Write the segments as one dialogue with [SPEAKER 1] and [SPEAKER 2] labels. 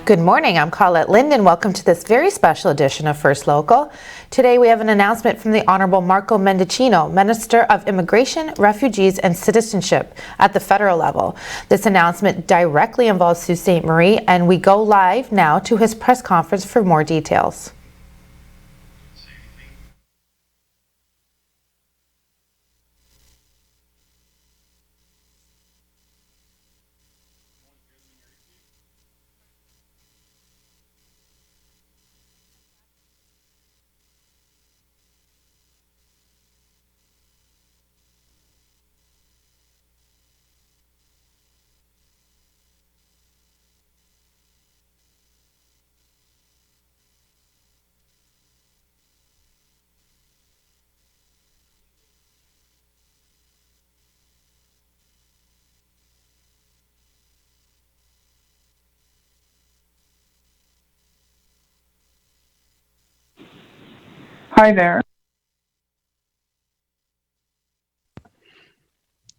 [SPEAKER 1] Good morning, I'm Colette Lind and welcome to this very special edition of First Local. Today we have an announcement from the Honorable Marco Mendicino, Minister of Immigration, Refugees and Citizenship at the federal level. This announcement directly involves Sault Ste. Marie, and we go live now to his press conference for more details.
[SPEAKER 2] Hi there.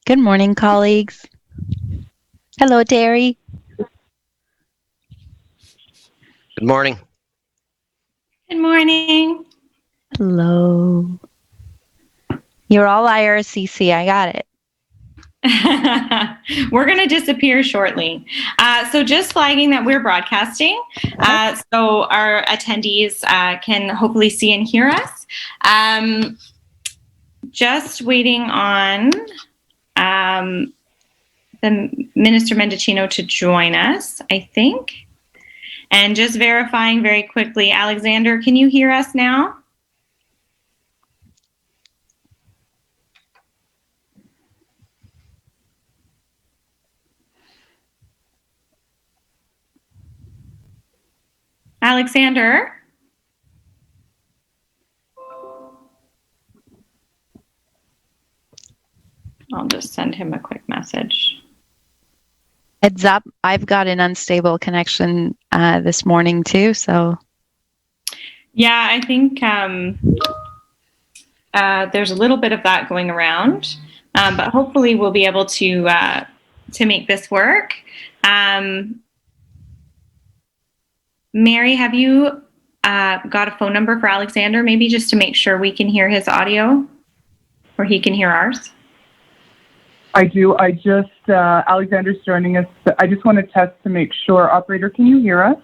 [SPEAKER 3] Good morning, colleagues. Hello, Terry.
[SPEAKER 4] Good morning.
[SPEAKER 5] Good morning.
[SPEAKER 3] Hello. You're all IRCC. I got it.
[SPEAKER 5] We're going to disappear shortly. So just flagging that we're broadcasting, so our attendees can hopefully see and hear us. Just waiting on the Minister Mendicino to join us, I think. And just verifying very quickly, Alexander, can you hear us now? Alexander? I'll just send him a quick message.
[SPEAKER 3] Heads up, I've got an unstable connection this morning too, so.
[SPEAKER 5] Yeah, I think there's a little bit of that going around, but hopefully we'll be able to make this work. Mary, have you got a phone number for Alexander, maybe just to make sure we can hear his audio or he can hear ours?
[SPEAKER 2] I do. Alexander's joining us. I just want to test to make sure. Operator, can you hear us?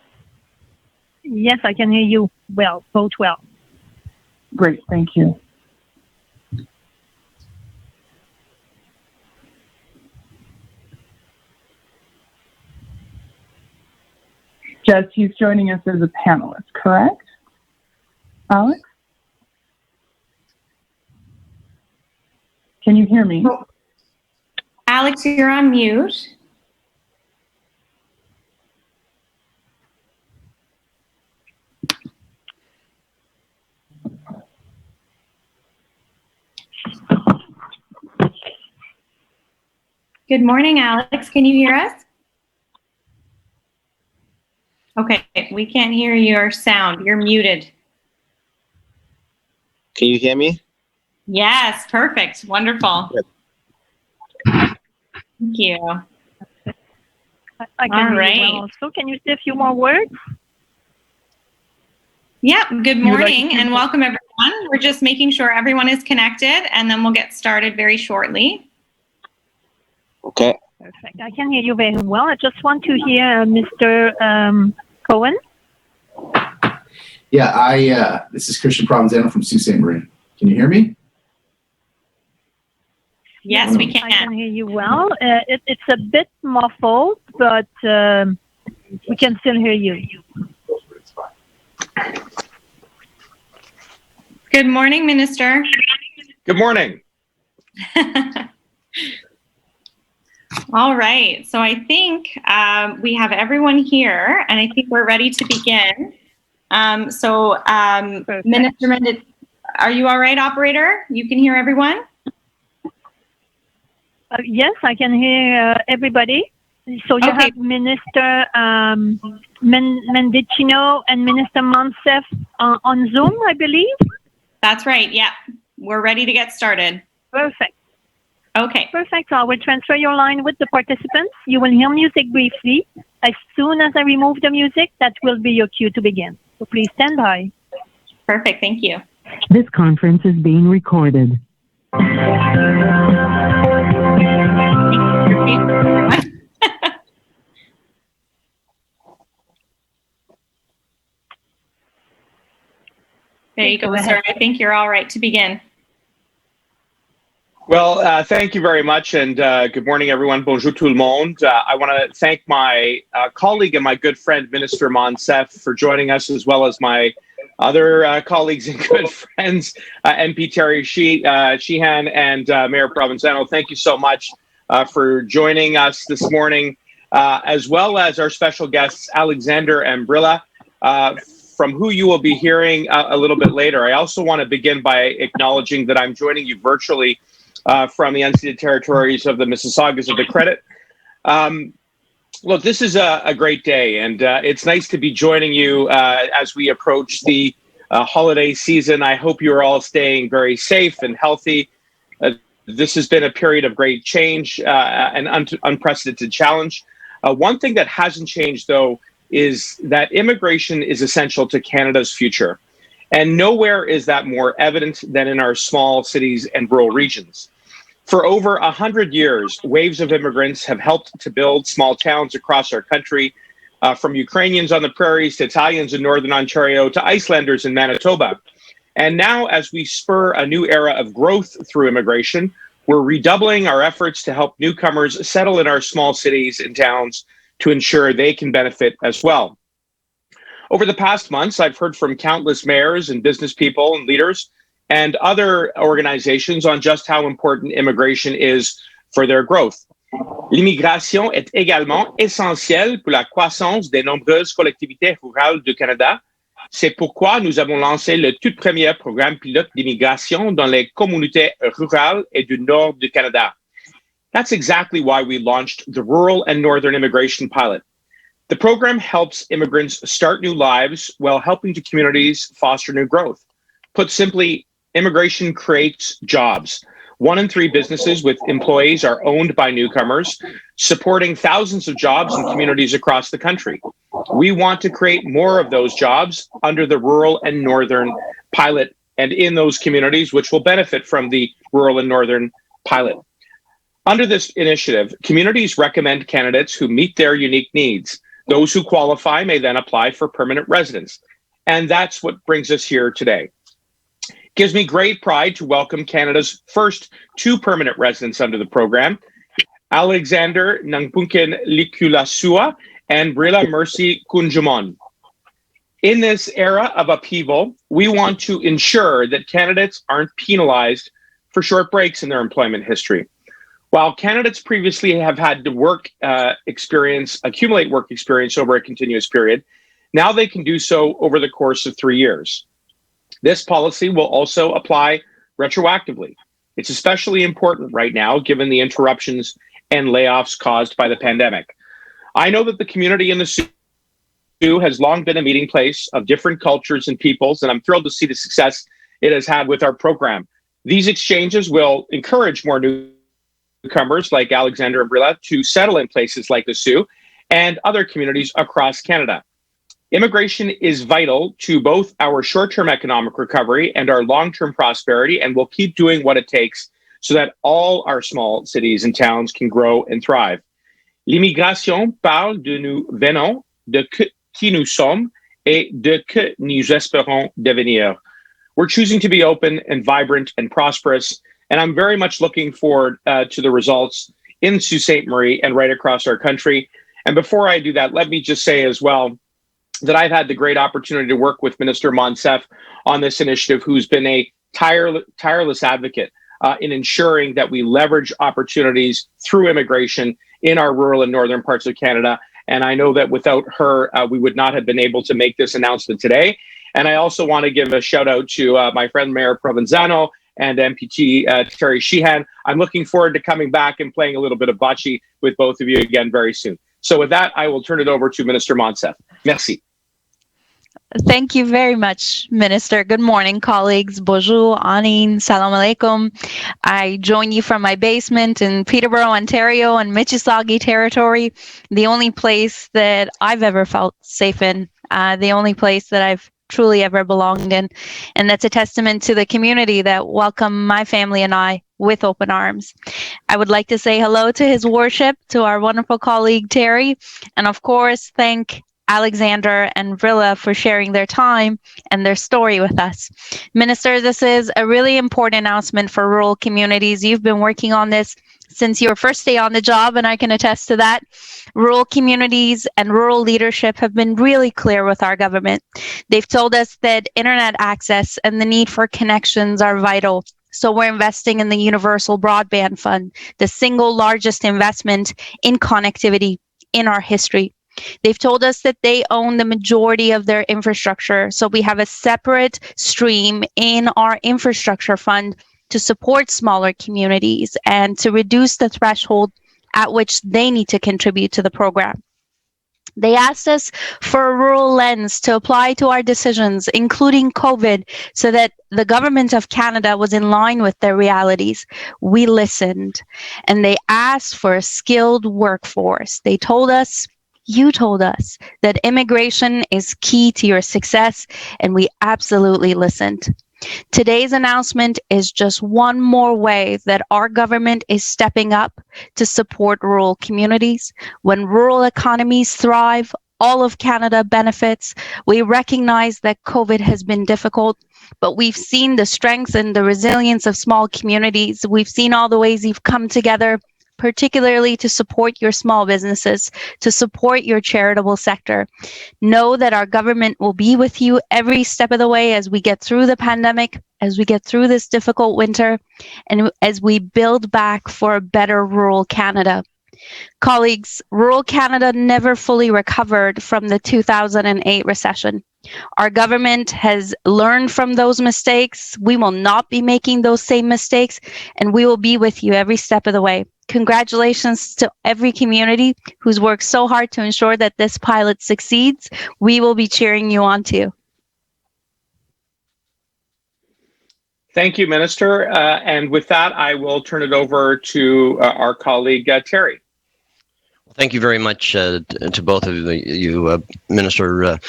[SPEAKER 6] Yes, I can hear you well, both well.
[SPEAKER 2] Great, thank you. Jess, he's joining us as a panelist, correct? Alex? Can you hear me?
[SPEAKER 5] Alex, you're on mute. Good morning, Alex. Can you hear us? Okay, we can't hear your sound. You're muted.
[SPEAKER 4] Can you hear me?
[SPEAKER 5] Yes, perfect. Wonderful.
[SPEAKER 4] Good.
[SPEAKER 5] Thank you.
[SPEAKER 6] I can hear you well also. Can you say a few more words?
[SPEAKER 5] Yeah, good morning and welcome everyone. We're just making sure everyone is connected and then we'll get started very shortly.
[SPEAKER 4] Okay.
[SPEAKER 6] Perfect. I can hear you very well. I just want to hear Mr. Cohen.
[SPEAKER 7] Yeah, this is Christian Provenzano from Sault Ste. Marie. Can you hear me?
[SPEAKER 5] Yes, we can.
[SPEAKER 6] I can hear you well. It's a bit muffled, but we can still hear you.
[SPEAKER 5] Good morning, Minister.
[SPEAKER 8] Good morning.
[SPEAKER 5] All right, so I think we have everyone here and I think we're ready to begin. Minister Mendicino, are you all right, operator? You can hear everyone?
[SPEAKER 6] Yes, I can hear everybody. So you have Minister Mendicino and Minister Monsef on Zoom, I believe?
[SPEAKER 5] That's right, yeah. We're ready to get started.
[SPEAKER 6] Perfect.
[SPEAKER 5] Okay.
[SPEAKER 6] Perfect. So I will transfer your line with the participants. You will hear music briefly, As soon as I remove the music, that will be your cue to begin. So please stand by.
[SPEAKER 5] Perfect. Thank you.
[SPEAKER 8] This conference is being recorded.
[SPEAKER 5] There you go, sir. I think you're all right to begin.
[SPEAKER 9] Well, thank you very much, and good morning, everyone. Bonjour tout le monde. I want to thank my colleague and my good friend, Minister Monsef, for joining us, as well as my other colleagues and good friends, MP Terry Sheehan and Mayor Provenzano. Thank you so much for joining us this morning, as well as our special guests, Alexander and Brilla, from who you will be hearing a little bit later. I also want to begin by acknowledging that I'm joining you virtually from the unceded territories of the Mississaugas of the Credit. Look, this is a great day, and it's nice to be joining you as we approach the holiday season. I hope you are all staying very safe and healthy. This has been a period of great change and unprecedented challenge. One thing that hasn't changed, though, is that immigration is essential to Canada's future. And nowhere is that more evident than in our small cities and rural regions. For over 100 years, waves of immigrants have helped to build small towns across our country, from Ukrainians on the prairies to Italians in Northern Ontario to Icelanders in Manitoba. And now, as we spur a new era of growth through immigration, we're redoubling our efforts to help newcomers settle in our small cities and towns to ensure they can benefit as well. Over the past months, I've heard from countless mayors and business people and leaders and other organizations on just how important immigration is for their growth. L'immigration est également essentielle pour la croissance des nombreuses collectivités rurales du Canada. C'est pourquoi nous avons lancé le tout premier programme pilote d'immigration dans les communautés rurales et du nord du Canada. That's exactly why we launched the Rural and Northern Immigration Pilot. The program helps immigrants start new lives while helping to communities foster new growth. Put simply, immigration creates jobs. 1 in 3 businesses with employees are owned by newcomers, supporting thousands of jobs in communities across the country. We want to create more of those jobs under the Rural and Northern Pilot and in those communities which will benefit from the Rural and Northern Pilot. Under this initiative, communities recommend candidates who meet their unique needs. Those who qualify may then apply for permanent residence. And that's what brings us here today. It gives me great pride to welcome Canada's first 2 permanent residents under the program, Alexander Nangpunkin Likulasua and Brilla Mercy Kunjumon. In this era of upheaval, we want to ensure that candidates aren't penalized for short breaks in their employment history. While candidates previously have had to accumulate work experience over a continuous period, now they can do so over the course of 3 years. This policy will also apply retroactively. It's especially important right now, given the interruptions and layoffs caused by the pandemic. I know that the community in the Sault has long been a meeting place of different cultures and peoples, and I'm thrilled to see the success it has had with our program. These exchanges will encourage more newcomers like Alexander and Brilla to settle in places like the Sault and other communities across Canada. Immigration is vital to both our short-term economic recovery and our long-term prosperity, and we'll keep doing what it takes so that all our small cities and towns can grow and thrive. L'immigration parle de nous venons, de qui nous sommes, et de que nous espérons devenir. We're choosing to be open and vibrant and prosperous, and I'm very much looking forward to the results in Sault Ste. Marie and right across our country. And before I do that, let me just say as well that I've had the great opportunity to work with Minister Monsef on this initiative, who's been a tireless advocate in ensuring that we leverage opportunities through immigration in our rural and northern parts of Canada. And I know that without her, we would not have been able to make this announcement today. And I also want to give a shout out to my friend Mayor Provenzano and MPT Terry Sheehan. I'm looking forward to coming back and playing a little bit of bocce with both of you again very soon. So with that, I will turn it over to Minister Monsef. Merci.
[SPEAKER 3] Thank you very much, Minister. Good morning, colleagues. Bonjour, Anin, salam alaikum. I join you from my basement in Peterborough, Ontario, and Mississauga territory, the only place that I've ever felt safe in, the only place that I've truly ever belonged in. And that's a testament to the community that welcomed my family and I with open arms. I would like to say hello to His Worship, to our wonderful colleague Terry, and of course, thank Alexander and Rilla for sharing their time and their story with us. Minister, this is a really important announcement for rural communities. You've been working on this since your first day on the job, and I can attest to that. Rural communities and rural leadership have been really clear with our government. They've told us that internet access and the need for connections are vital. So we're investing in the Universal Broadband Fund, the single largest investment in connectivity in our history. They've told us that they own the majority of their infrastructure, so we have a separate stream in our infrastructure fund to support smaller communities and to reduce the threshold at which they need to contribute to the program. They asked us for a rural lens to apply to our decisions, including COVID, so that the government of Canada was in line with their realities. We listened, and they asked for a skilled workforce. They told us, you told us, that immigration is key to your success, and we absolutely listened. Today's announcement is just one more way that our government is stepping up to support rural communities. When rural economies thrive, all of Canada benefits. We recognize that COVID has been difficult, but we've seen the strength and the resilience of small communities. We've seen all the ways you've come together, particularly to support your small businesses, to support your charitable sector. Know that our government will be with you every step of the way as we get through the pandemic, as we get through this difficult winter, and as we build back for a better rural Canada. Colleagues, rural Canada never fully recovered from the 2008 recession. Our government has learned from those mistakes. We will not be making those same mistakes, and we will be with you every step of the way. Congratulations to every community who's worked so hard to ensure that this pilot succeeds. We will be cheering you on too.
[SPEAKER 9] Thank you, Minister. And with that, I will turn it over to our colleague, Terry.
[SPEAKER 4] Thank you very much to both of you, Minister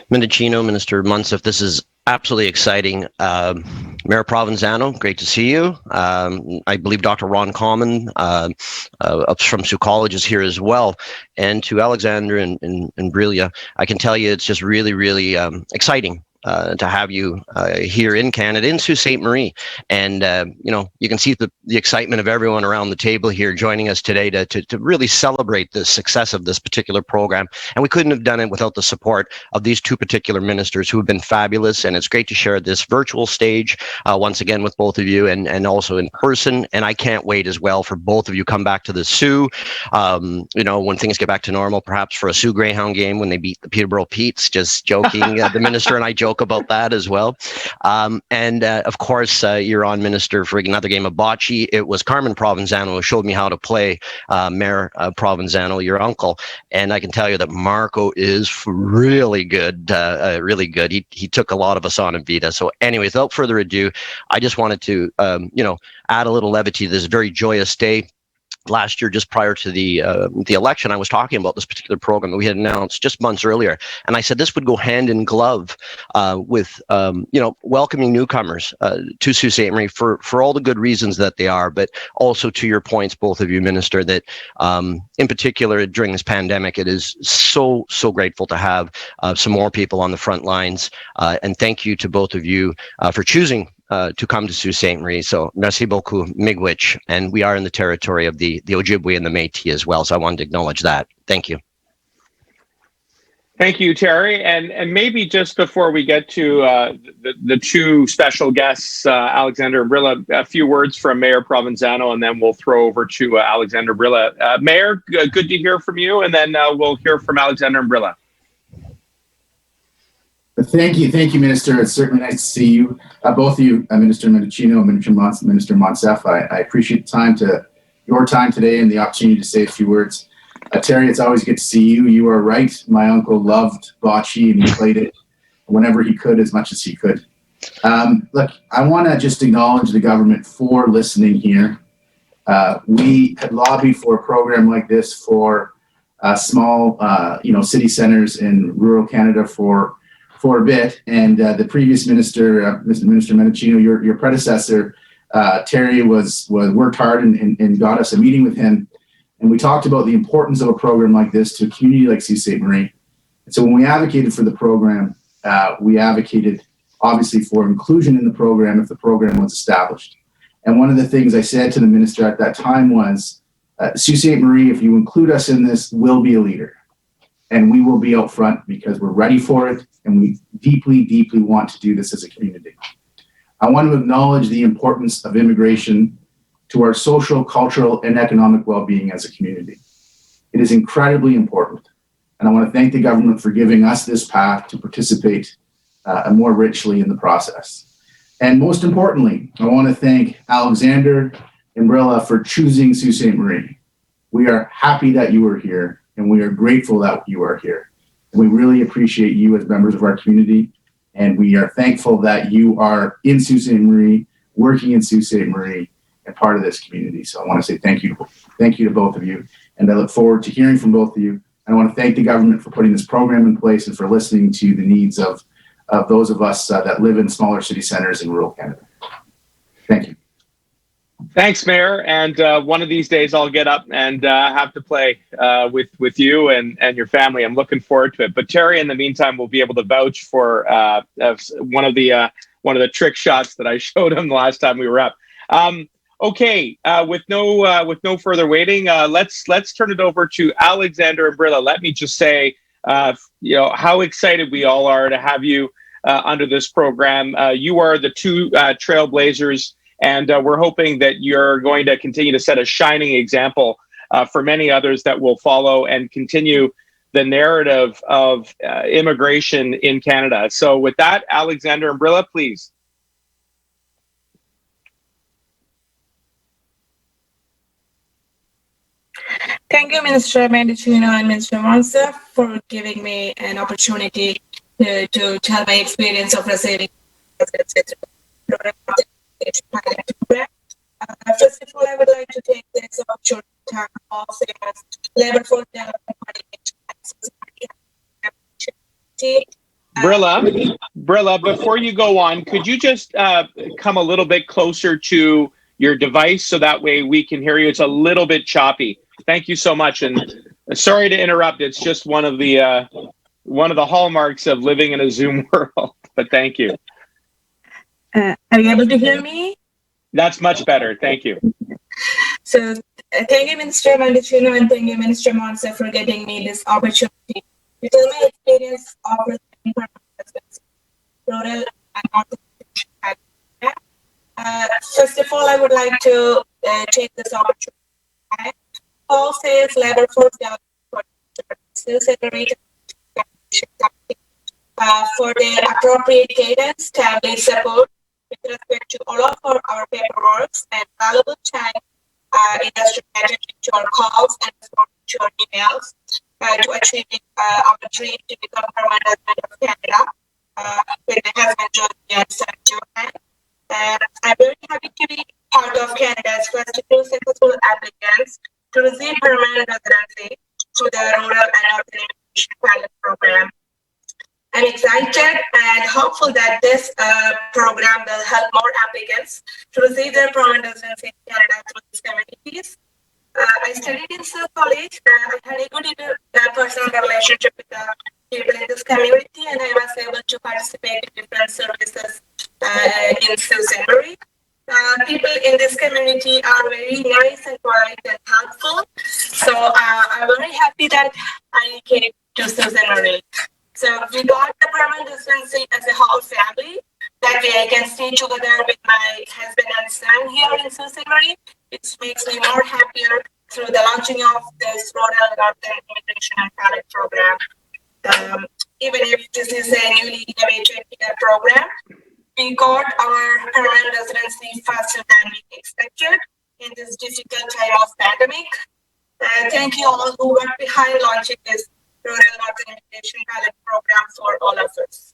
[SPEAKER 4] Mendicino, Minister Munsef. This is absolutely exciting. Mayor Provenzano, great to see you. I believe Dr. Ron Common from Sault College is here as well. And to Alexander and Brilia, I can tell you it's just really, really exciting to have you here in Canada, in Sault Ste. Marie. And, you can see the excitement of everyone around the table here joining us today to really celebrate the success of this particular program. And we couldn't have done it without the support of these two particular ministers who have been fabulous. And it's great to share this virtual stage once again with both of you and also in person. And I can't wait as well for both of you come back to the Soo, when things get back to normal, perhaps for a Soo Greyhound game when they beat the Peterborough Petes. Just joking. The minister and I joke about that as well. Of course, you're on, Minister, for another game of bocce. It was Carmen Provenzano who showed me how to play Mayor Provenzano, your uncle. And I can tell you that Marco is really good, really good. He took a lot of us on in Vita. So anyways, without further ado, I just wanted to, add a little levity to this very joyous day. Last year, just prior to the election, I was talking about this particular program that we had announced just months earlier, and I said this would go hand in glove with welcoming newcomers to Sault Ste. Marie for all the good reasons that they are, but also to your points, both of you, Minister, that in particular during this pandemic, it is so grateful to have some more people on the front lines, and thank you to both of you for choosing to come to Sault Ste. Marie. So merci beaucoup, miigwech. And we are in the territory of the Ojibwe and the Métis as well. So I wanted to acknowledge that. Thank you.
[SPEAKER 9] Thank you, Terry. And maybe just before we get to the two special guests, Alexander and Brilla, a few words from Mayor Provenzano, and then we'll throw over to Alexander Brilla. Mayor, good to hear from you, and then we'll hear from Alexander and Brilla.
[SPEAKER 7] Thank you, Minister. It's certainly nice to see you, both of you, Minister Mendicino and Minister Monsef. I appreciate your time today and the opportunity to say a few words. Terry, it's always good to see you. You are right. My uncle loved bocce and he played it whenever he could, as much as he could. Look, I want to just acknowledge the government for listening here. We had lobbied for a program like this for small, city centers in rural Canada for a bit, and the previous minister, Minister Mendicino, your predecessor, Terry, was worked hard and got us a meeting with him, and we talked about the importance of a program like this to a community like Sault Ste. Marie. And so when we advocated for the program, we advocated obviously for inclusion in the program if the program was established. And one of the things I said to the minister at that time was, Sault Ste. Marie, if you include us in this, we'll be a leader. And we will be out front because we're ready for it. And we deeply, deeply want to do this as a community. I want to acknowledge the importance of immigration to our social, cultural, and economic well-being as a community. It is incredibly important. And I want to thank the government for giving us this path to participate more richly in the process. And most importantly, I want to thank Alexander and Brilla for choosing Sault Ste. Marie. We are happy that you are here, and we are grateful that you are here. And we really appreciate you as members of our community, and we are thankful that you are in Sault Ste. Marie, working in Sault Ste. Marie, and part of this community. So I want to say thank you to both of you, and I look forward to hearing from both of you. I want to thank the government for putting this program in place and for listening to the needs of those of us that live in smaller city centers in rural Canada. Thank you.
[SPEAKER 9] Thanks, Mayor. And one of these days I'll get up and have to play with you and your family. I'm looking forward to it. But Terry, in the meantime, will be able to vouch for one of the trick shots that I showed him the last time we were up. Okay, with no further waiting, let's turn it over to Alexander and Brilla. Let me just say, how excited we all are to have you under this program. You are the two trailblazers, and we're hoping that you're going to continue to set a shining example for many others that will follow and continue the narrative of immigration in Canada. So with that, Alexander and Brilla, please.
[SPEAKER 10] Thank you, Minister Mendicino and Minister Monsef, for giving me an opportunity to tell my experience of receiving first of all, I would like to take this opportunity to thank all labor force development
[SPEAKER 9] Brilla, before you go on, could you just come a little bit closer to your device so that way we can hear you? It's a little bit choppy. Thank you so much, and sorry to interrupt. It's just one of the hallmarks of living in a Zoom world. But thank you.
[SPEAKER 10] Are you able to hear me?
[SPEAKER 9] That's much better. Thank you.
[SPEAKER 10] So, thank you, Minister Mendicino, and thank you, Minister Monsef, for giving me this opportunity to tell my experience of rural and first of all, I would like to take this opportunity. All sales labor force for their appropriate guidance, timely support with respect to all of our paperwork and valuable time industry to our calls and to our emails to achieving our dream to become permanent resident of Canada with my husband Johnny and son Johan. I'm very happy to be part of Canada's first two successful applicants to receive permanent residency through the Rural and Urban Immigration Pilot Program. I'm excited and hopeful that this program will help more applicants to receive their permanent residency in Canada through these communities. I studied in Sault College. I had a good personal relationship with the people in this community, and I was able to participate in different services in Sault Ste. Marie. People in this community are very nice and quiet and helpful. So I'm very happy that I came to Sault Ste. Marie. So we got the permanent residency as a whole family. That way I can stay together with my husband and son here in Sault Ste. Marie. It makes me more happier through the launching of this Rural and Urban Immigration and Pilot Program. Even if this is a newly innovative program, we got our permanent residency faster than we expected in this difficult time of pandemic. Thank you all who worked behind launching this Rural Northern Immigration Pilot Program for all of us.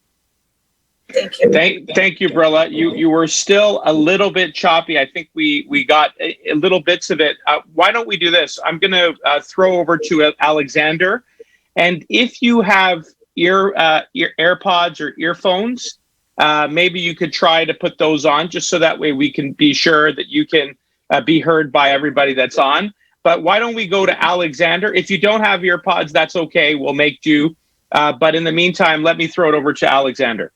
[SPEAKER 10] Thank you.
[SPEAKER 9] Thank you, Brilla. You were still a little bit choppy. I think we got a little bits of it. Why don't we do this? I'm going to throw over to Alexander, and if you have ear AirPods or earphones, maybe you could try to put those on, just so that way we can be sure that you can be heard by everybody that's on. But why don't we go to Alexander? If you don't have earpods, that's okay. We'll make do. But in the meantime, let me throw it over to Alexander.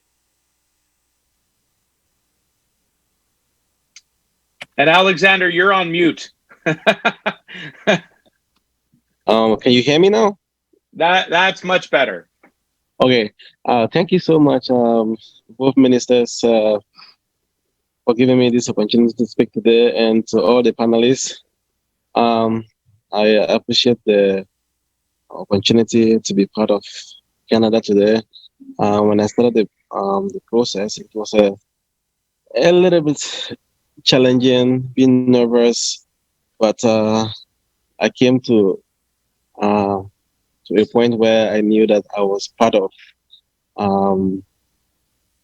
[SPEAKER 9] And Alexander, you're on mute.
[SPEAKER 11] Can you hear me now?
[SPEAKER 9] That's much better.
[SPEAKER 11] Okay. Thank you so much, both ministers, for giving me this opportunity to speak today, and to all the panelists. I appreciate the opportunity to be part of Canada today. When I started the process, it was a little bit challenging, being nervous, but I came to a point where I knew that I was part of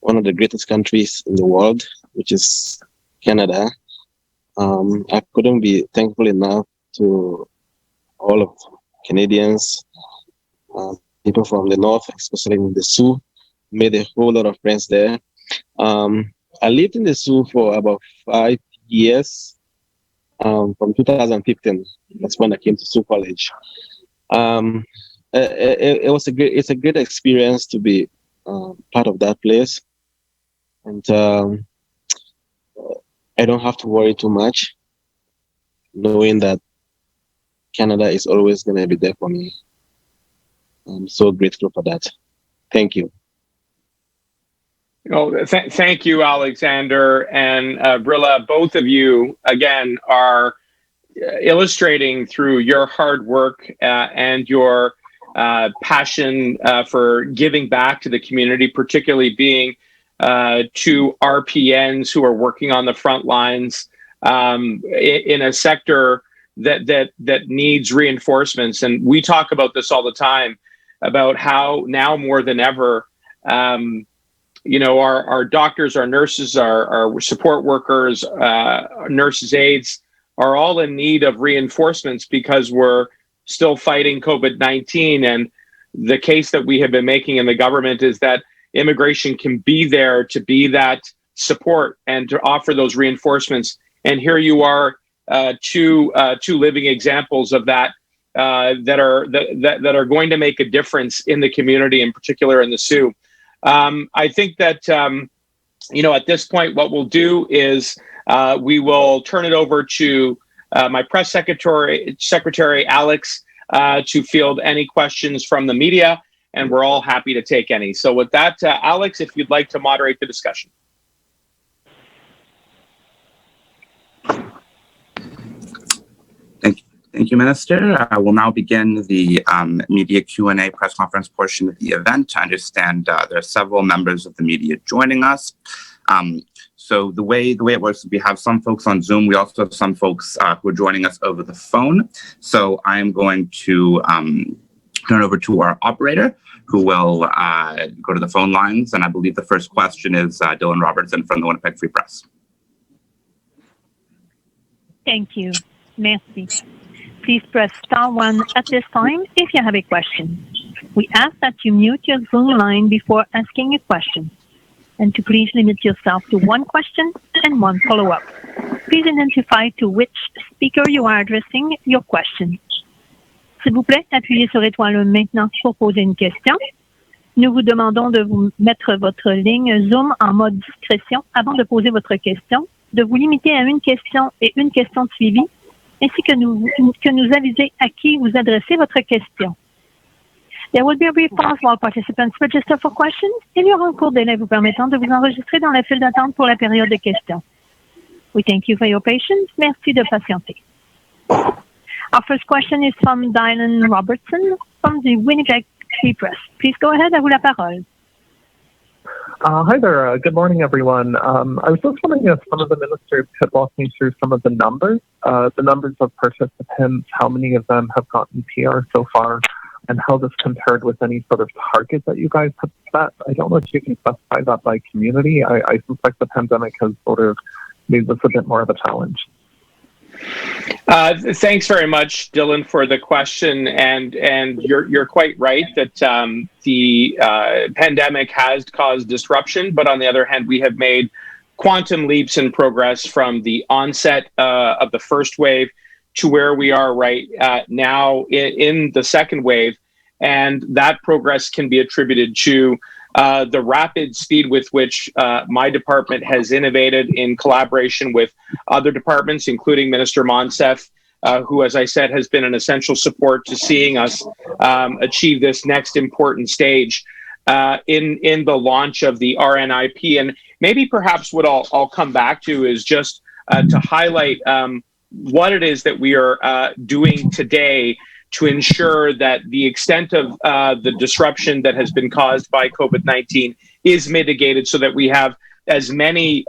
[SPEAKER 11] one of the greatest countries in the world, which is Canada. I couldn't be thankful enough to all of Canadians, people from the north, especially in the Sault. Made a whole lot of friends there. I lived in the Sault for about 5 years, from 2015. That's when I came to Sault College. It's a great experience to be part of that place, and I don't have to worry too much, knowing that Canada is always going to be there for me. I'm so grateful for that. Thank you.
[SPEAKER 9] Oh, thank you, Alexander and Brilla. Both of you, again, are illustrating through your hard work and your passion for giving back to the community, particularly being two RPNs who are working on the front lines in a sector that needs reinforcements. And we talk about this all the time, about how now more than ever, our doctors, our nurses, our support workers, nurses' aides are all in need of reinforcements, because we're still fighting COVID-19. And the case that we have been making in the government is that immigration can be there to be that support and to offer those reinforcements. And here you are, two living examples of that, that are going to make a difference in the community, in particular in the Sault. I think that at this point, what we'll do is we will turn it over to my press secretary Alex, to field any questions from the media, and we're all happy to take any. So with that, Alex, if you'd like to moderate the discussion.
[SPEAKER 12] Thank you, Minister. I will now begin the media Q&A press conference portion of the event. I understand there are several members of the media joining us. So the way it works is we have some folks on Zoom. We also have some folks who are joining us over the phone. So I am going to turn over to our operator, who will go to the phone lines. And I believe the first question is Dylan Robertson from the Winnipeg Free Press.
[SPEAKER 6] Thank you. Merci. Please press *1 at this time if you have a question. We ask that you mute your Zoom line before asking a question, and to please limit yourself to one question and one follow-up. Please identify to which speaker you are addressing your question. S'il vous plaît, appuyez sur l'étoile maintenant pour poser une question. Nous vous demandons de vous mettre votre ligne Zoom en mode discrétion avant de poser votre question, de vous limiter à une question et une question de suivi, ainsi que nous aviser à qui vous adressez votre question. There will be a brief pause while participants register for questions. Il y aura un court délai vous permettant de vous enregistrer dans la file d'attente pour la période de questions. We thank you for your patience. Merci de patienter. Our first question is from Dylan Robertson from the Winnipeg Free Press. Please go ahead, à vous la parole.
[SPEAKER 13] Hi there. Good morning, everyone. I was just wondering if some of the ministers could walk me through some of the numbers of participants, how many of them have gotten PR so far, and how this compared with any sort of target that you guys have set. I don't know if you can specify that by community. I suspect the pandemic has sort of made this a bit more of a challenge.
[SPEAKER 9] Thanks very much, Dylan, for the question, and you're quite right that the pandemic has caused disruption, but on the other hand, we have made quantum leaps in progress from the onset of the first wave to where we are right now in the second wave, and that progress can be attributed to the rapid speed with which my department has innovated in collaboration with other departments, including Minister Monsef, who, as I said, has been an essential support to seeing us achieve this next important stage in the launch of the RNIP. And maybe perhaps what I'll come back to is just to highlight what it is that we are doing today to ensure that the extent of the disruption that has been caused by COVID-19 is mitigated so that we have as many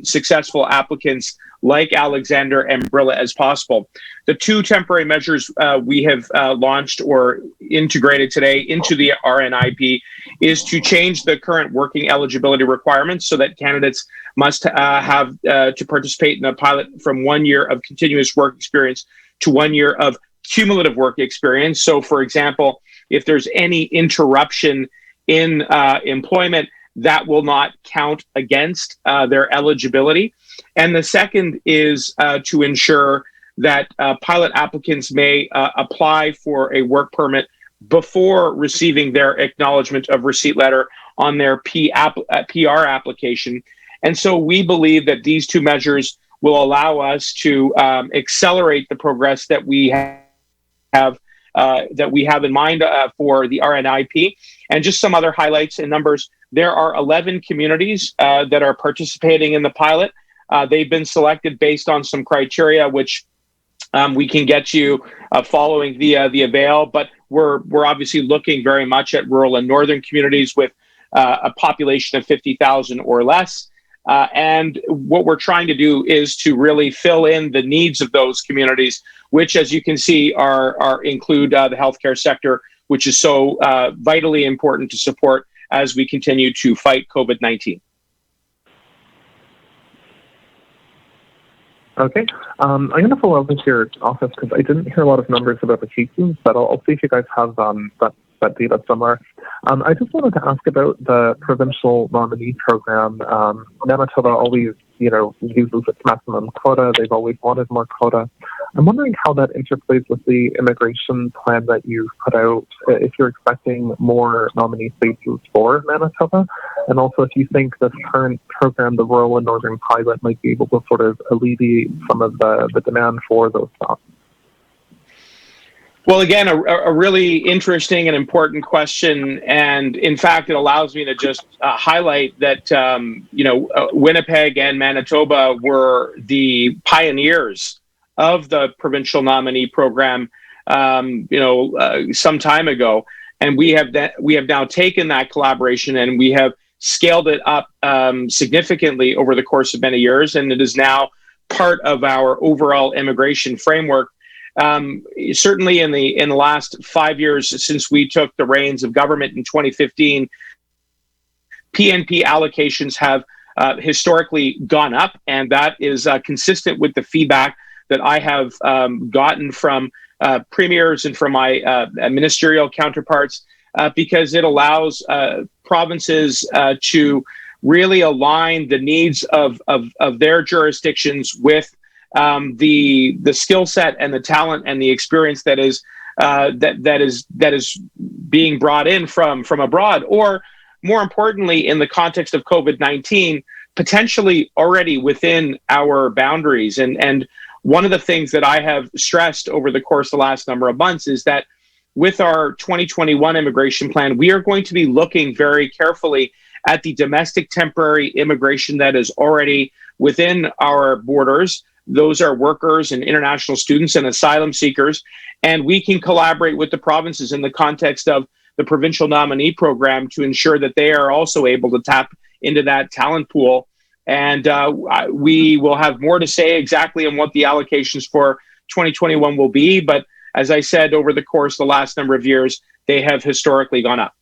[SPEAKER 9] successful applicants like Alexander and Brilla as possible. The two temporary measures we have launched or integrated today into the RNIP is to change the current working eligibility requirements so that candidates must have to participate in a pilot from 1 year of continuous work experience to 1 year of cumulative work experience. So, for example, if there's any interruption in employment, that will not count against their eligibility. And the second is to ensure that pilot applicants may apply for a work permit before receiving their acknowledgement of receipt letter on their PR application. And so we believe that these two measures will allow us to accelerate the progress that we have in mind for the RNIP. And just some other highlights and numbers. There are 11 communities that are participating in the pilot. They've been selected based on some criteria, which we can get you following the avail. But we're obviously looking very much at rural and northern communities with a population of 50,000 or less. And what we're trying to do is to really fill in the needs of those communities, which, as you can see, include the healthcare sector, which is so vitally important to support as we continue to fight COVID-19.
[SPEAKER 13] Okay. I'm going to follow up with your office because I didn't hear a lot of numbers about the cases, but I'll see if you guys have that data somewhere. I just wanted to ask about the provincial nominee program. Manitoba always, uses its maximum quota. They've always wanted more quota. I'm wondering how that interplays with the immigration plan that you've put out, if you're expecting more nominee spaces for Manitoba, and also if you think this current program, the rural and northern pilot, might be able to sort of alleviate some of the demand for those spots.
[SPEAKER 9] Well, again, a really interesting and important question. And in fact, it allows me to just highlight that, Winnipeg and Manitoba were the pioneers of the provincial nominee program, some time ago. And we have now taken that collaboration and we have scaled it up significantly over the course of many years. And it is now part of our overall immigration framework. Certainly in the last 5 years since we took the reins of government in 2015, PNP allocations have historically gone up, and that is consistent with the feedback that I have gotten from premiers and from my ministerial counterparts, because it allows provinces to really align the needs of their jurisdictions with the skill set and the talent and the experience that is being brought in from abroad, or more importantly, in the context of COVID-19, potentially already within our boundaries. And one of the things that I have stressed over the course of the last number of months is that with our 2021 immigration plan, we are going to be looking very carefully at the domestic temporary immigration that is already within our borders. Those are workers and international students and asylum seekers. And we can collaborate with the provinces in the context of the provincial nominee program to ensure that they are also able to tap into that talent pool. And we will have more to say exactly on what the allocations for 2021 will be. But as I said, over the course of the last number of years, they have historically gone up.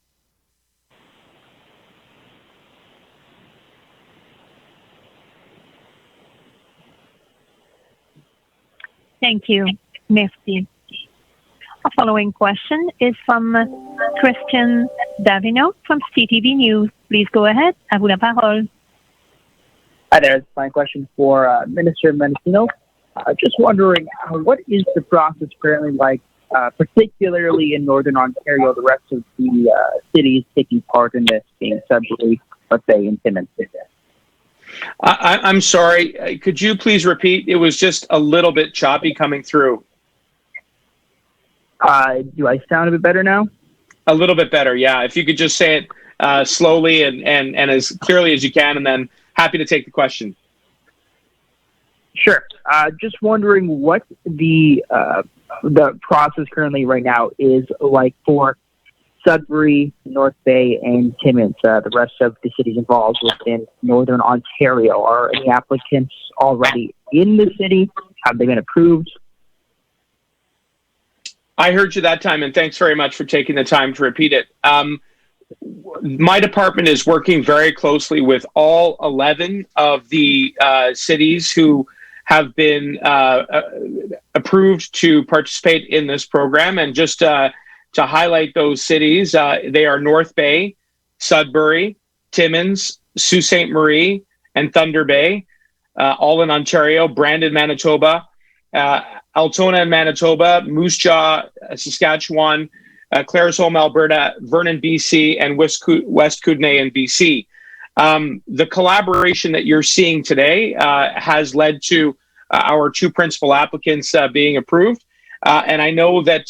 [SPEAKER 6] Thank you. Merci. Our following question is from Christian Davino from CTV News. Please go ahead. À vous la parole.
[SPEAKER 14] Hi there. It's my question for Minister Mendicino. Just wondering, what is the process currently like, particularly in Northern Ontario, the rest of the cities taking part in this, being Sudbury, let's say, in Timmins?
[SPEAKER 9] I'm sorry. Could you please repeat? It was just a little bit choppy coming through.
[SPEAKER 14] Do I sound a bit better now?
[SPEAKER 9] A little bit better, yeah. If you could just say it slowly and as clearly as you can, and then happy to take the question.
[SPEAKER 14] Sure. Just wondering what the process currently right now is like for Sudbury, North Bay, and Timmins, the rest of the cities involved within Northern Ontario. Are any applicants already in the city? Have they been approved?
[SPEAKER 9] I heard you that time, and thanks very much for taking the time to repeat it. My department is working very closely with all 11 of the cities who have been approved to participate in this program. And just to highlight those cities, they are North Bay, Sudbury, Timmins, Sault Ste. Marie, and Thunder Bay, all in Ontario, Brandon, Manitoba, Altona in Manitoba, Moose Jaw, Saskatchewan, Claresholm, Alberta, Vernon, BC, and West Kootenay in BC. The collaboration that you're seeing today has led to our two principal applicants being approved. And I know that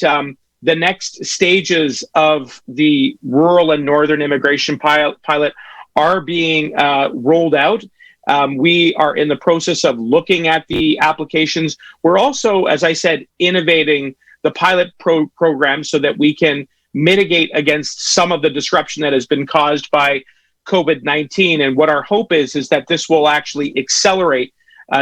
[SPEAKER 9] the next stages of the rural and northern immigration pilot are being rolled out. We are in the process of looking at the applications. We're also, as I said, innovating the pilot program so that we can mitigate against some of the disruption that has been caused by COVID-19. And what our hope is that this will actually accelerate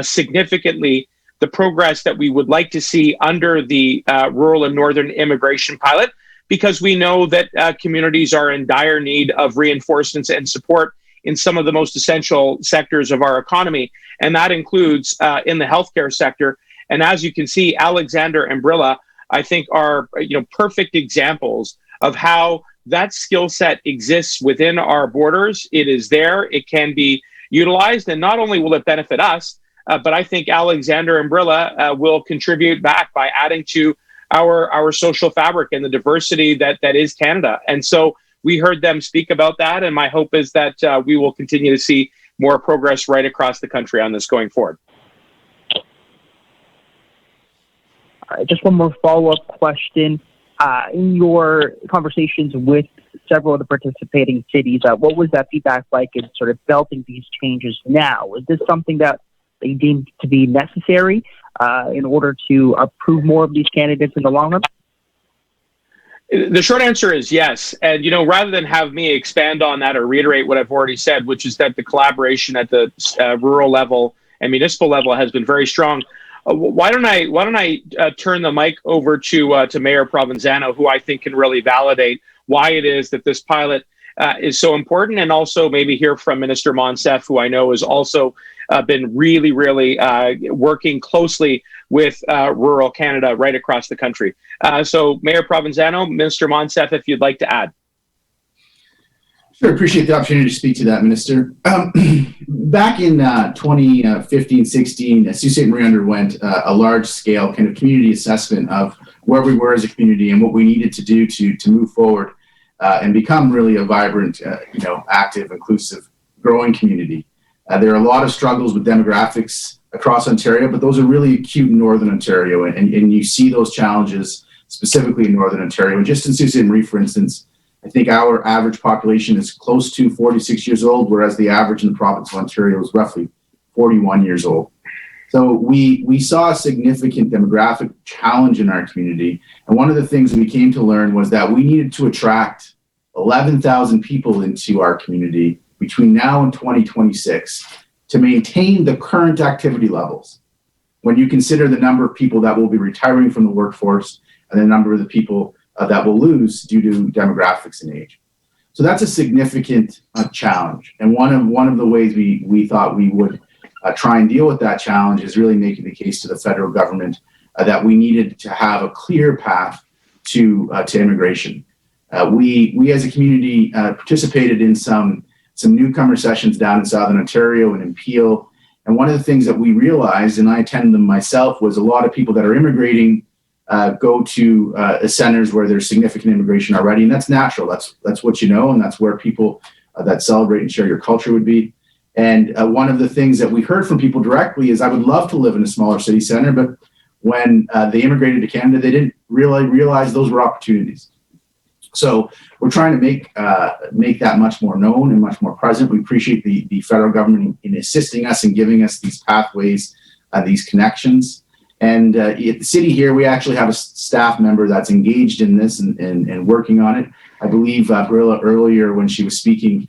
[SPEAKER 9] significantly the progress that we would like to see under the rural and northern immigration pilot, because we know that communities are in dire need of reinforcements and support in some of the most essential sectors of our economy. And that includes in the healthcare sector. And as you can see, Alexander and Brilla, I think, are perfect examples of how that skill set exists within our borders. It is there. It can be utilized. And not only will it benefit us, but I think Alexander and Brilla will contribute back by adding to our social fabric and the diversity that is Canada. And so we heard them speak about that. And my hope is that we will continue to see more progress right across the country on this going forward.
[SPEAKER 14] All right, just one more follow-up question. In your conversations with several of the participating cities, what was that feedback like in sort of belting these changes now? Is this something that they deemed to be necessary in order to approve more of these candidates in the long run?
[SPEAKER 9] The short answer is yes. And, rather than have me expand on that or reiterate what I've already said, which is that the collaboration at the rural level and municipal level has been very strong, why don't I turn the mic over to Mayor Provenzano, who I think can really validate why it is that this pilot is so important, and also maybe hear from Minister Monsef, who I know has also been really working closely with rural Canada right across the country. So Mayor Provenzano, Minister Monsef, if you'd like to add.
[SPEAKER 7] Sure, appreciate the opportunity to speak to that, Minister. Back in 2015-16, Sault Ste. Marie underwent a large-scale kind of community assessment of where we were as a community and what we needed to do to move forward and become really a vibrant, active, inclusive, growing community. There are a lot of struggles with demographics across Ontario, but those are really acute in Northern Ontario, and you see those challenges specifically in Northern Ontario. And just in Sault Ste. Marie, for instance, I think our average population is close to 46 years old, whereas the average in the province of Ontario is roughly 41 years old. So we saw a significant demographic challenge in our community. And one of the things we came to learn was that we needed to attract 11,000 people into our community between now and 2026 to maintain the current activity levels. When you consider the number of people that will be retiring from the workforce and the number of the people that we'll lose due to demographics and age. So that's a significant challenge. And one of the ways we thought we would try and deal with that challenge is really making the case to the federal government that we needed to have a clear path to immigration. We as a community participated in some newcomer sessions down in Southern Ontario and in Peel. And one of the things that we realized, and I attended them myself, was a lot of people that are immigrating go to centers where there's significant immigration already, and that's natural. That's what you know, and that's where people that celebrate and share your culture would be. And one of the things that we heard from people directly is, I would love to live in a smaller city center, but when they immigrated to Canada, they didn't really realize those were opportunities. So we're trying to make that much more known and much more present. We appreciate the federal government in assisting us and giving us these pathways, these connections. And at the city here, we actually have a staff member that's engaged in this and working on it. I believe Brilla earlier when she was speaking,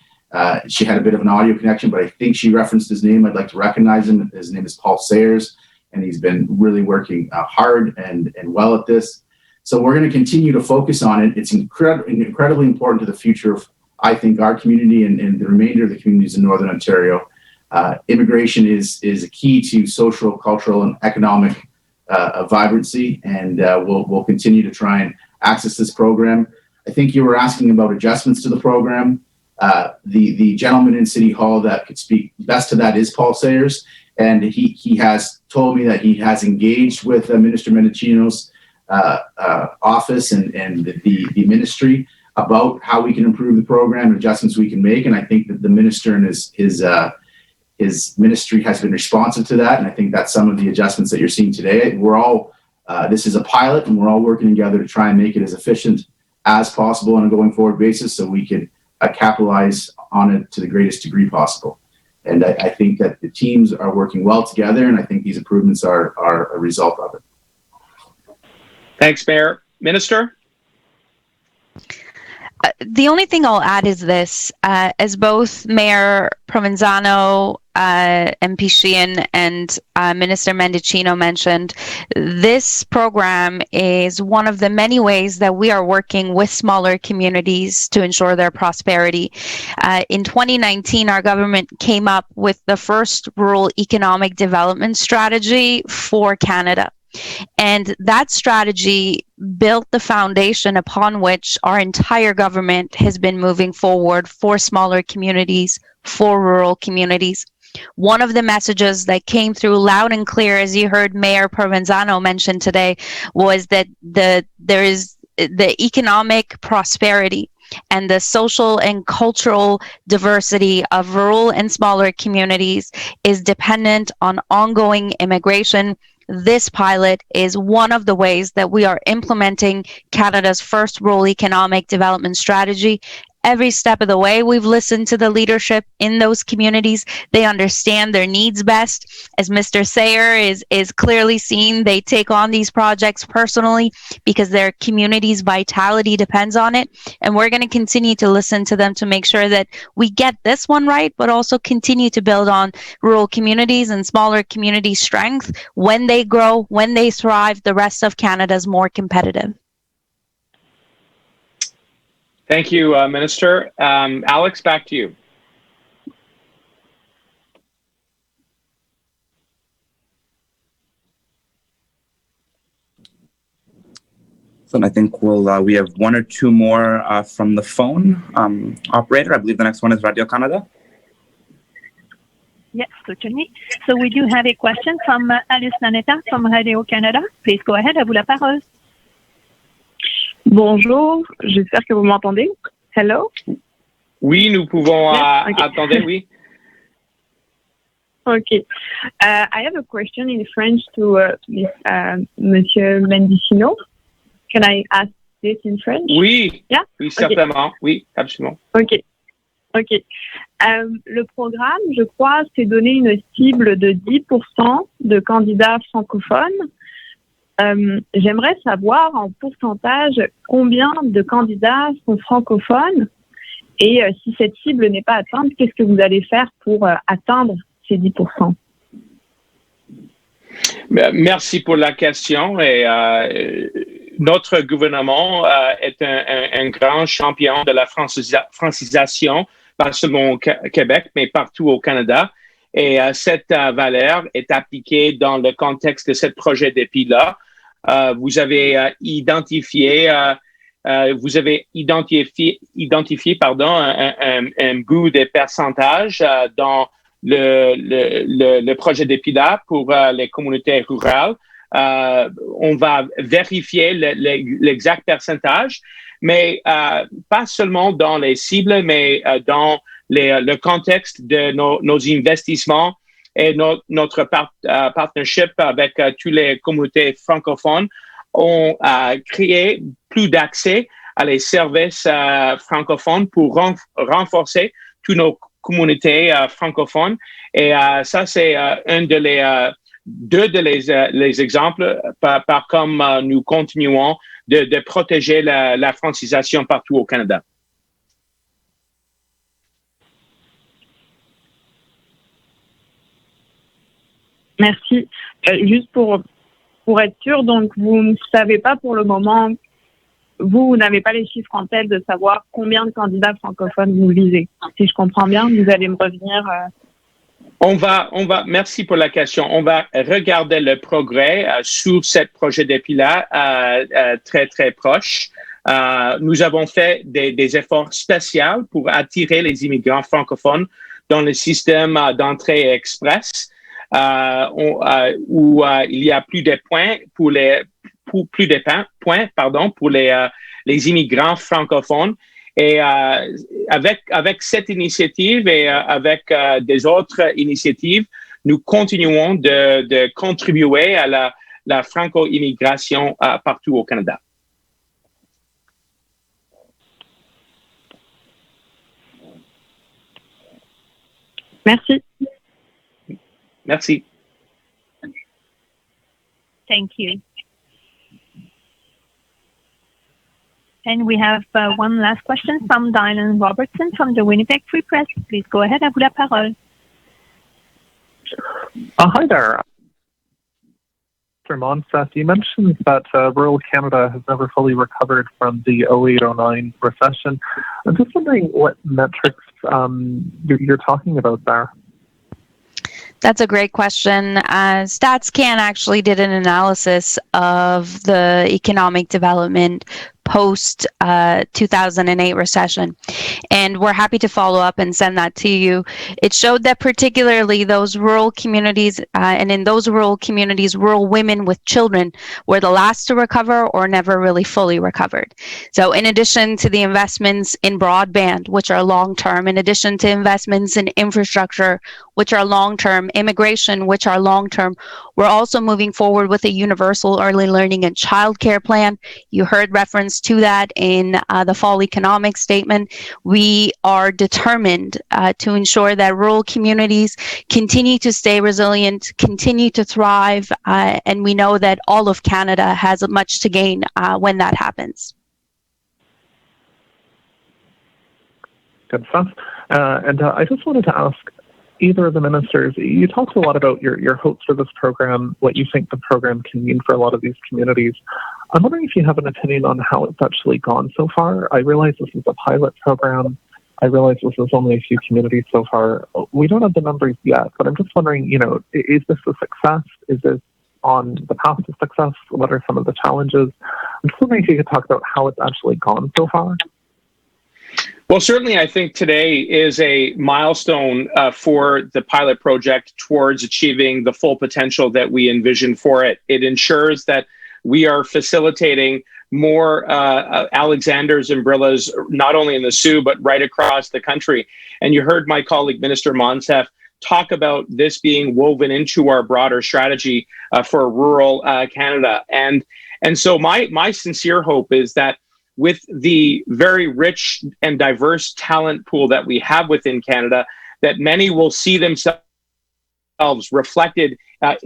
[SPEAKER 7] she had a bit of an audio connection, but I think she referenced his name. I'd like to recognize him. His name is Paul Sayers, and he's been really working hard and well at this. So we're going to continue to focus on it. It's incredibly important to the future of, I think, our community and the remainder of the communities in Northern Ontario. Immigration is a key to social, cultural, and economic vibrancy, and we'll continue to try and access this program. I think you were asking about adjustments to the program. The gentleman in City Hall that could speak best to that is Paul Sayers, and he has told me that he has engaged with Minister Mendicino's office and the ministry about how we can improve the program and adjustments we can make. And I think that the minister and his ministry has been responsive to that. And I think that's some of the adjustments that you're seeing today. We're all, this is a pilot, and we're all working together to try and make it as efficient as possible on a going forward basis so we can capitalize on it to the greatest degree possible. And I think that the teams are working well together, and I think these improvements are a result of it.
[SPEAKER 9] Thanks, Mayor. Minister?
[SPEAKER 3] The only thing I'll add is this, as both Mayor Provenzano, MP Sheehan, and Minister Mendicino mentioned, this program is one of the many ways that we are working with smaller communities to ensure their prosperity. In 2019, our government came up with the first rural economic development strategy for Canada. And that strategy built the foundation upon which our entire government has been moving forward for smaller communities, for rural communities. One of the messages that came through loud and clear, as you heard Mayor Provenzano mention today, was that there is the economic prosperity and the social and cultural diversity of rural and smaller communities is dependent on ongoing immigration. This pilot is one of the ways that we are implementing Canada's first rural economic development strategy. Every step of the way, we've listened to the leadership in those communities. They understand their needs best. As Mr. Sayer is clearly seen, they take on these projects personally because their community's vitality depends on it. And we're going to continue to listen to them to make sure that we get this one right, but also continue to build on rural communities and smaller community strength. When they grow, when they thrive, the rest of Canada is more competitive.
[SPEAKER 9] Thank you, Minister. Alex, back to you.
[SPEAKER 12] So I think we have one or two more from the phone. Operator, I believe the next one is Radio Canada.
[SPEAKER 6] Yes, certainly. So we do have a question from Alice Nanetta from Radio Canada. Please go ahead, à vous la parole.
[SPEAKER 15] Bonjour, j'espère que vous m'entendez. Hello?
[SPEAKER 9] Oui, nous pouvons
[SPEAKER 15] Yes, okay.
[SPEAKER 9] attendre, oui.
[SPEAKER 15] Okay. I have a question in French to Monsieur Mendicino. Can I ask this in French?
[SPEAKER 9] Oui,
[SPEAKER 15] yeah?
[SPEAKER 9] Oui, certainement. Okay. Oui, absolument.
[SPEAKER 15] OK. OK. Le programme, je crois, c'est donner une cible de 10% de candidats francophones. J'aimerais savoir en pourcentage combien de candidats sont francophones et si cette cible n'est pas atteinte, qu'est-ce que vous allez faire pour atteindre ces 10%?
[SPEAKER 9] Merci pour la question et notre gouvernement est un grand champion de la francisation, pas seulement au Québec, mais partout au Canada. Et cette valeur est appliquée dans le contexte de ce projet d'EPI-là. Vous avez identifié un bout des pourcentages dans le projet d'EPI-là pour les communautés rurales. On va vérifier l'exact pourcentage, mais pas seulement dans les cibles, mais dans le contexte de nos investissements et notre partnership avec toutes les communautés francophones. On a créé plus d'accès à les services francophones pour renforcer toutes nos communautés francophones. Et ça, c'est deux de les exemples par comme nous continuons de protéger la francisation partout au Canada.
[SPEAKER 15] Merci. Juste pour être sûr, donc vous ne savez pas pour le moment, vous n'avez pas les chiffres en tête de savoir combien de candidats francophones vous visez. Si je comprends bien, vous allez me revenir.
[SPEAKER 9] Merci pour la question. On va regarder le progrès sur ce projet d'EPI-là très, très proche. Nous avons fait des efforts spéciaux pour attirer les immigrants francophones dans le système d'entrée express, où il y a plus de points pour les immigrants francophones. Et avec cette initiative et avec des autres initiatives, nous continuons de contribuer à la franco-immigration partout au Canada.
[SPEAKER 15] Merci.
[SPEAKER 9] Merci.
[SPEAKER 6] Thank you. And we have one last question from Dylan Robertson from the Winnipeg Free Press. Please go ahead, à vous la parole.
[SPEAKER 13] Hi there. Mr. Monsef, you mentioned that rural Canada has never fully recovered from the 08-09 recession. I'm just wondering what metrics you're talking about there.
[SPEAKER 3] That's a great question. StatsCan actually did an analysis of the economic development post 2008 recession, and we're happy to follow up and send that to you. It showed that particularly those rural communities, and in those rural communities, rural women with children were the last to recover or never really fully recovered. So in addition to the investments in broadband, which are long-term, in addition to investments in infrastructure, which are long-term, immigration, which are long-term, we're also moving forward with a universal early learning and childcare plan. You heard reference to that in the fall economic statement. We are determined to ensure that rural communities continue to stay resilient, continue to thrive, and we know that all of Canada has much to gain when that happens.
[SPEAKER 13] Good stuff. And I just wanted to ask either of the ministers, you talked a lot about your hopes for this program, what you think the program can mean for a lot of these communities. I'm wondering if you have an opinion on how it's actually gone so far. I realize this is a pilot program. I realize this is only a few communities so far. We don't have the numbers yet, but I'm just wondering, is this a success? Is this on the path to success? What are some of the challenges? I'm just wondering if you could talk about how it's actually gone so far.
[SPEAKER 9] Well, certainly, I think today is a milestone for the pilot project towards achieving the full potential that we envision for it. It ensures that we are facilitating more Alexander's umbrellas, not only in the Sault, but right across the country. And you heard my colleague, Minister Monsef, talk about this being woven into our broader strategy for rural Canada. And so my sincere hope is that with the very rich and diverse talent pool that we have within Canada, that many will see themselves reflected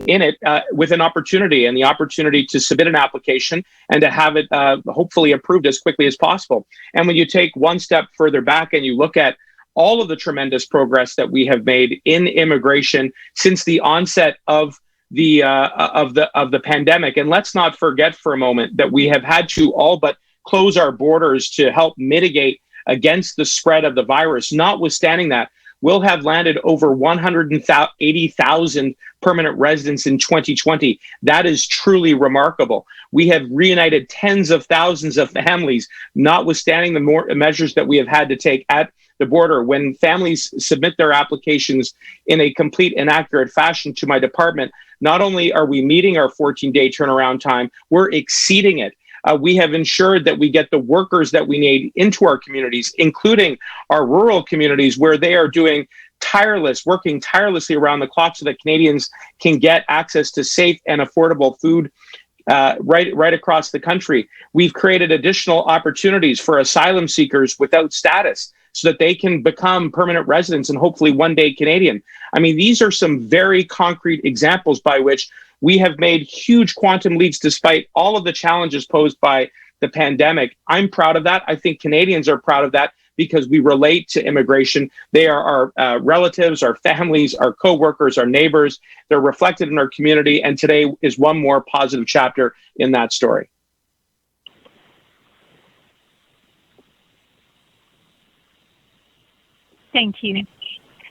[SPEAKER 9] in it with an opportunity, and the opportunity to submit an application and to have it hopefully approved as quickly as possible. And when you take one step further back and you look at all of the tremendous progress that we have made in immigration since the onset of the pandemic. And let's not forget for a moment that we have had to all but close our borders to help mitigate against the spread of the virus. Notwithstanding that, we'll have landed over 180,000 permanent residents in 2020. That is truly remarkable. We have reunited tens of thousands of families, notwithstanding the more measures that we have had to take at the border. When families submit their applications in a complete and accurate fashion to my department, not only are we meeting our 14-day turnaround time, we're exceeding it. We have ensured that we get the workers that we need into our communities, including our rural communities, where they are working tirelessly around the clock so that Canadians can get access to safe and affordable food right across the country. We've created additional opportunities for asylum seekers without status so that they can become permanent residents and hopefully one day Canadian. I mean, these are some very concrete examples by which we have made huge quantum leaps despite all of the challenges posed by the pandemic. I'm proud of that. I think Canadians are proud of that because we relate to immigration. They are our relatives, our families, our co-workers, our neighbors. They're reflected in our community. And today is one more positive chapter in that story.
[SPEAKER 6] Thank you.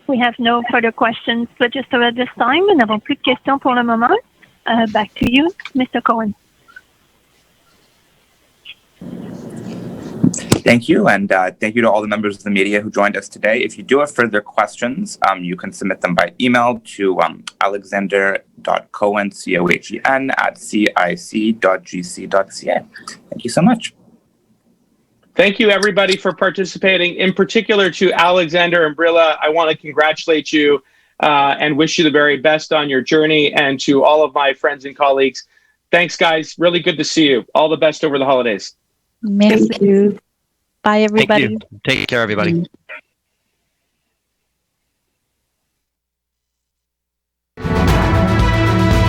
[SPEAKER 6] We have no further questions registered at this time. Nous n'avons plus de questions pour le moment. Back to you, Mr. Cohen.
[SPEAKER 12] Thank you, and thank you to all the members of the media who joined us today. If you do have further questions, you can submit them by email to alexander.cohen, COHEN, @cic.gc.ca. Thank you so much.
[SPEAKER 9] Thank you, everybody, for participating. In particular to Alexander and Brilla, I want to congratulate you and wish you the very best on your journey. And to all of my friends and colleagues, thanks, guys. Really good to see you. All the best over the holidays.
[SPEAKER 3] Merci. Bye, everybody.
[SPEAKER 4] Thank you. Take care, everybody.